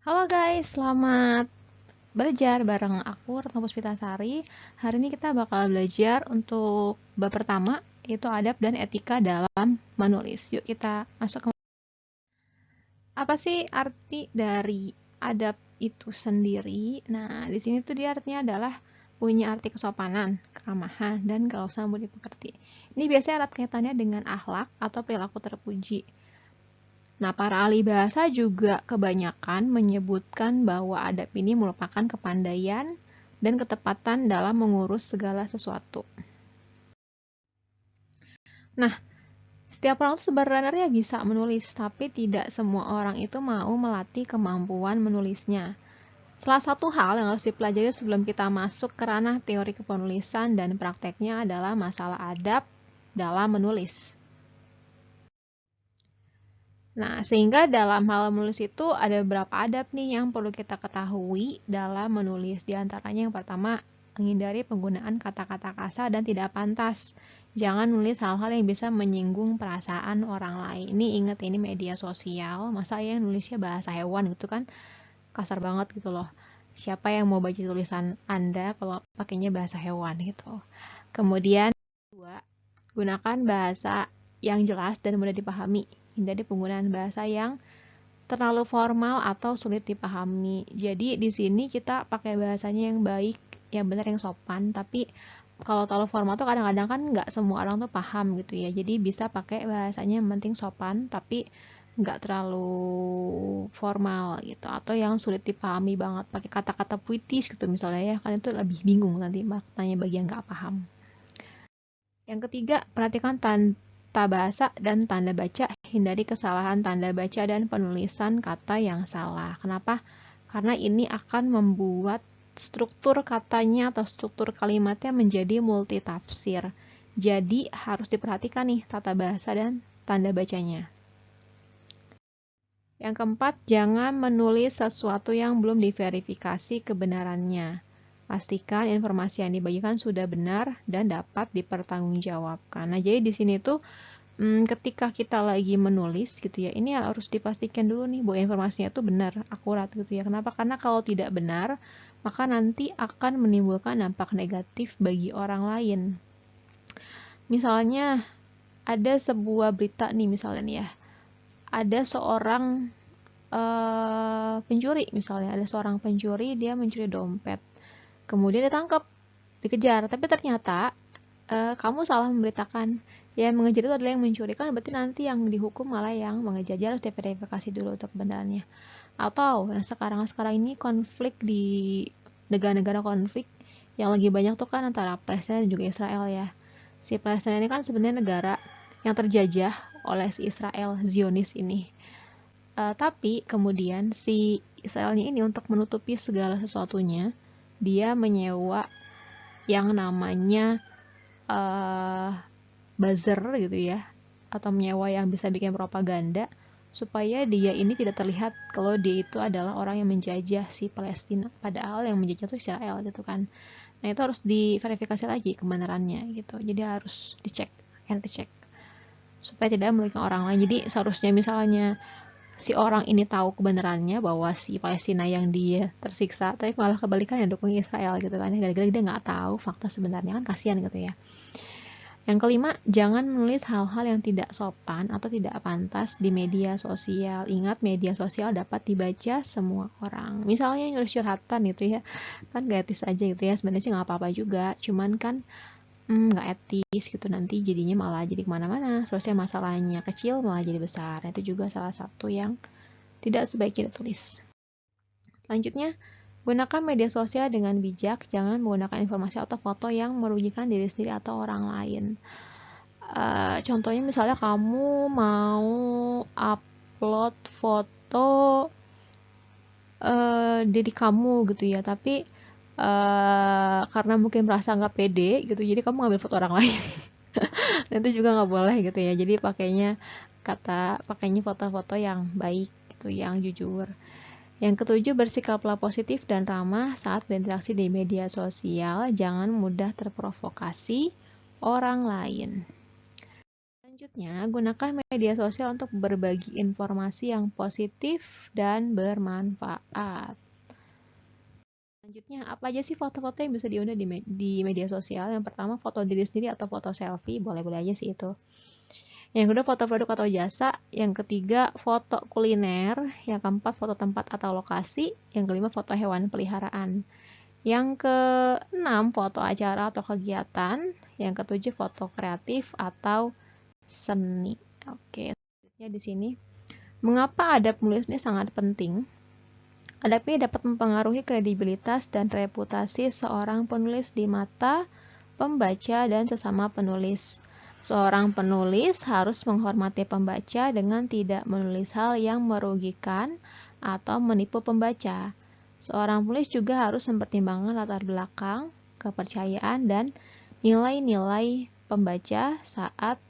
Halo guys, selamat belajar bareng aku Retno Puspitasari. Hari ini kita bakal belajar untuk bab pertama, yaitu adab dan etika dalam menulis. Yuk kita masuk ke apa sih arti dari adab itu sendiri? Nah, di sini tuh dia artinya adalah punya arti kesopanan, keramahan, dan kelausan budi pekerti. Ini biasanya erat kaitannya dengan akhlak atau perilaku terpuji. Nah, para ahli bahasa juga kebanyakan menyebutkan bahwa adab ini merupakan kepandaian dan ketepatan dalam mengurus segala sesuatu. Nah, setiap orang itu sebenarnya bisa menulis, tapi tidak semua orang itu mau melatih kemampuan menulisnya. Salah satu hal yang harus dipelajari sebelum kita masuk ke ranah teori kepenulisan dan prakteknya adalah masalah adab dalam menulis. Nah, sehingga dalam hal menulis itu ada beberapa adab nih yang perlu kita ketahui dalam menulis. Di antaranya yang pertama, menghindari penggunaan kata-kata kasar dan tidak pantas. Jangan nulis hal-hal yang bisa menyinggung perasaan orang lain. Ini ingat, ini media sosial, masa yang nulisnya bahasa hewan gitu kan, kasar banget gitu loh. Siapa yang mau baca tulisan Anda kalau pakainya bahasa hewan gitu. Kemudian, kedua, gunakan bahasa yang jelas dan mudah dipahami. Hindari penggunaan bahasa yang terlalu formal atau sulit dipahami. Jadi di sini kita pakai bahasanya yang baik, yang benar, yang sopan. Tapi kalau terlalu formal tuh kadang-kadang kan nggak semua orang tuh paham gitu ya. Jadi bisa pakai bahasanya yang penting sopan, tapi nggak terlalu formal gitu. Atau yang sulit dipahami banget, pakai kata-kata puitis gitu misalnya ya. Kan itu lebih bingung nanti maknanya bagi yang nggak paham. Yang ketiga, perhatikan tata bahasa dan tanda baca. Hindari kesalahan tanda baca dan penulisan kata yang salah. Kenapa? Karena ini akan membuat struktur katanya atau struktur kalimatnya menjadi multitafsir. Jadi harus diperhatikan nih tata bahasa dan tanda bacanya. Yang keempat, jangan menulis sesuatu yang belum diverifikasi kebenarannya. Pastikan informasi yang dibagikan sudah benar dan dapat dipertanggungjawabkan. Nah, jadi di sini tuh ketika kita lagi menulis gitu ya, ini harus dipastikan dulu nih bahwa informasinya itu benar, akurat gitu ya. Kenapa? Karena kalau tidak benar, maka nanti akan menimbulkan dampak negatif bagi orang lain. Misalnya ada sebuah berita nih misalnya nih ya, ada seorang pencuri misalnya, ada seorang pencuri, dia mencuri dompet, kemudian ditangkap, dikejar, tapi ternyata kamu salah memberitakan. Yang mengejar itu adalah yang mencuri, kan berarti nanti yang dihukum malah yang mengejar. Harus diverifikasi dulu untuk kebenarannya. Atau yang sekarang ini konflik di negara-negara konflik yang lagi banyak tuh kan antara Palestina dan juga Israel ya. Si Palestina ini kan sebenarnya negara yang terjajah oleh si Israel Zionis ini. Tapi kemudian si Israelnya ini untuk menutupi segala sesuatunya, dia menyewa yang namanya buzzer gitu ya, atau menyewa yang bisa bikin propaganda supaya dia ini tidak terlihat kalau dia itu adalah orang yang menjajah si Palestina, padahal yang menjajah itu Israel gitu kan. Nah, itu harus diverifikasi lagi kebenarannya gitu, jadi harus dicek supaya tidak merugikan orang lain. Jadi seharusnya misalnya si orang ini tahu kebenarannya bahwa si Palestina yang dia tersiksa, tapi malah kebalikannya dukung Israel gitu kan, gara-gara dia nggak tahu fakta sebenarnya, kan kasihan gitu ya. Yang kelima, jangan menulis hal-hal yang tidak sopan atau tidak pantas di media sosial. Ingat, media sosial dapat dibaca semua orang. Misalnya nulis curhatan gitu ya, kan gak etis aja gitu ya. Sebenarnya sih nggak apa-apa juga, cuman kan nggak etis gitu, nanti jadinya malah jadi kemana-mana. Seharusnya masalahnya kecil malah jadi besar. Itu juga salah satu yang tidak sebaiknya ditulis. Selanjutnya, gunakan media sosial dengan bijak. Jangan menggunakan informasi atau foto yang merugikan diri sendiri atau orang lain. Contohnya misalnya kamu mau upload foto diri kamu gitu ya, tapi karena mungkin merasa nggak pede gitu, jadi kamu ngambil foto orang lain. Nah, itu juga nggak boleh gitu ya. Jadi pakainya foto-foto yang baik gitu, yang jujur. Yang ketujuh, bersikaplah positif dan ramah saat berinteraksi di media sosial. Jangan mudah terprovokasi orang lain. Selanjutnya, gunakan media sosial untuk berbagi informasi yang positif dan bermanfaat. Selanjutnya, apa aja sih foto-foto yang bisa diunduh di media sosial? Yang pertama, foto diri sendiri atau foto selfie, boleh-boleh aja sih itu. Yang kedua, foto produk atau jasa. Yang ketiga, foto kuliner. Yang keempat, foto tempat atau lokasi. Yang kelima, foto hewan peliharaan. Yang keenam, foto acara atau kegiatan. Yang ketujuh, foto kreatif atau seni. Oke, selanjutnya di sini. Mengapa adab menulis ini sangat penting? Adab ini dapat mempengaruhi kredibilitas dan reputasi seorang penulis di mata pembaca dan sesama penulis. Seorang penulis harus menghormati pembaca dengan tidak menulis hal yang merugikan atau menipu pembaca. Seorang penulis juga harus mempertimbangkan latar belakang, kepercayaan, dan nilai-nilai pembaca saat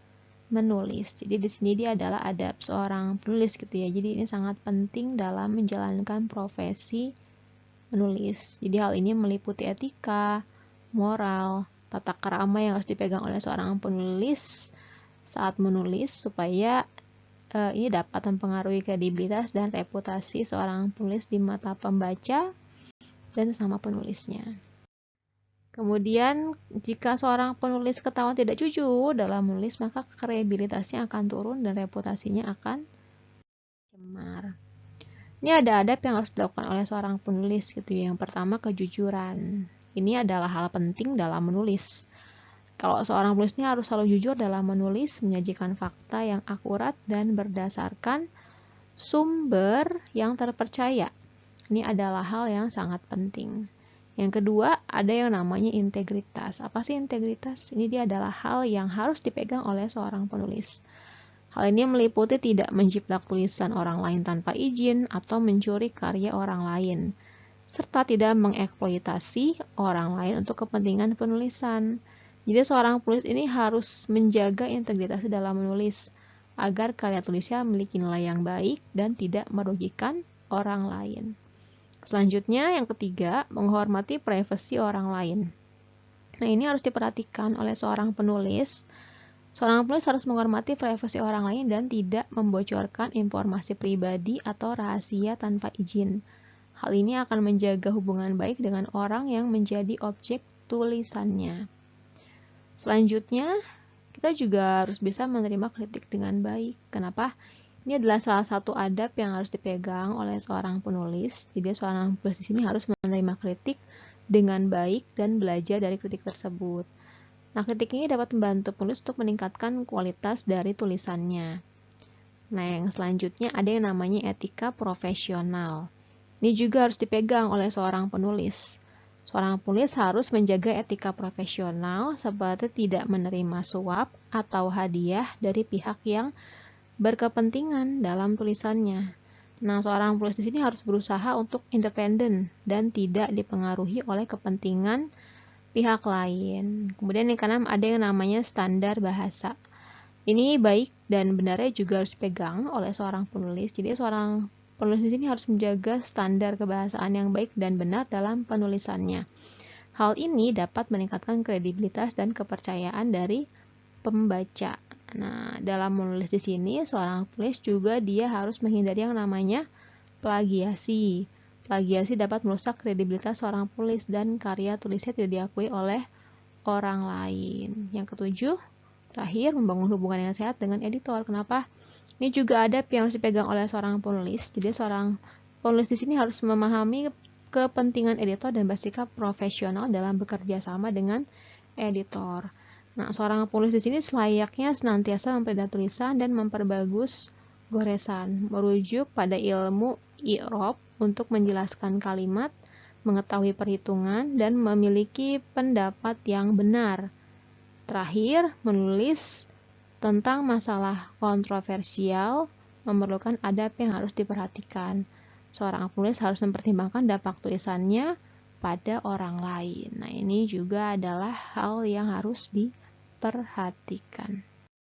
menulis. Jadi di sini dia adalah adab seorang penulis gitu ya. Jadi ini sangat penting dalam menjalankan profesi menulis. Jadi hal ini meliputi etika, moral, tata krama yang harus dipegang oleh seorang penulis saat menulis supaya ini dapat mempengaruhi kredibilitas dan reputasi seorang penulis di mata pembaca dan sesama penulisnya. Kemudian, jika seorang penulis ketahuan tidak jujur dalam menulis, maka kredibilitasnya akan turun dan reputasinya akan cemar. Ini ada adab yang harus dilakukan oleh seorang penulis gitu ya. Yang pertama, kejujuran. Ini adalah hal penting dalam menulis. Kalau seorang penulis ini harus selalu jujur dalam menulis, menyajikan fakta yang akurat dan berdasarkan sumber yang terpercaya. Ini adalah hal yang sangat penting. Yang kedua, ada yang namanya integritas. Apa sih integritas? Ini dia adalah hal yang harus dipegang oleh seorang penulis. Hal ini meliputi tidak menjiplak tulisan orang lain tanpa izin atau mencuri karya orang lain, serta tidak mengeksploitasi orang lain untuk kepentingan penulisan. Jadi seorang penulis ini harus menjaga integritas dalam menulis, agar karya tulisnya memiliki nilai yang baik dan tidak merugikan orang lain. Selanjutnya, yang ketiga, menghormati privasi orang lain. Nah, ini harus diperhatikan oleh seorang penulis. Seorang penulis harus menghormati privasi orang lain dan tidak membocorkan informasi pribadi atau rahasia tanpa izin. Hal ini akan menjaga hubungan baik dengan orang yang menjadi objek tulisannya. Selanjutnya, kita juga harus bisa menerima kritik dengan baik. Kenapa? Ini adalah salah satu adab yang harus dipegang oleh seorang penulis. Jadi seorang penulis di sini harus menerima kritik dengan baik dan belajar dari kritik tersebut. Nah, kritik ini dapat membantu penulis untuk meningkatkan kualitas dari tulisannya. Nah, yang selanjutnya ada yang namanya etika profesional. Ini juga harus dipegang oleh seorang penulis. Seorang penulis harus menjaga etika profesional seperti tidak menerima suap atau hadiah dari pihak yang berkepentingan dalam tulisannya. Nah, seorang penulis di sini harus berusaha untuk independen dan tidak dipengaruhi oleh kepentingan pihak lain. Kemudian yang keenam ada yang namanya standar bahasa. Ini baik dan benarnya juga harus dipegang oleh seorang penulis. Jadi seorang penulis di sini harus menjaga standar kebahasaan yang baik dan benar dalam penulisannya. Hal ini dapat meningkatkan kredibilitas dan kepercayaan dari pembaca. Nah, dalam menulis di sini, seorang penulis juga dia harus menghindari yang namanya plagiasi. Plagiasi dapat merusak kredibilitas seorang penulis dan karya tulisnya tidak diakui oleh orang lain. Yang ketujuh, terakhir, membangun hubungan yang sehat dengan editor. Kenapa? Ini juga adab yang harus dipegang oleh seorang penulis. Jadi, seorang penulis di sini harus memahami kepentingan editor dan bersikap profesional dalam bekerja sama dengan editor. Nah, seorang penulis di sini selayaknya senantiasa mempelajari tulisan dan memperbagus goresan, merujuk pada ilmu i'rab untuk menjelaskan kalimat, mengetahui perhitungan, dan memiliki pendapat yang benar. Terakhir, menulis tentang masalah kontroversial memerlukan adab yang harus diperhatikan. Seorang penulis harus mempertimbangkan dampak tulisannya pada orang lain. Nah, ini juga adalah hal yang harus diperhatikan.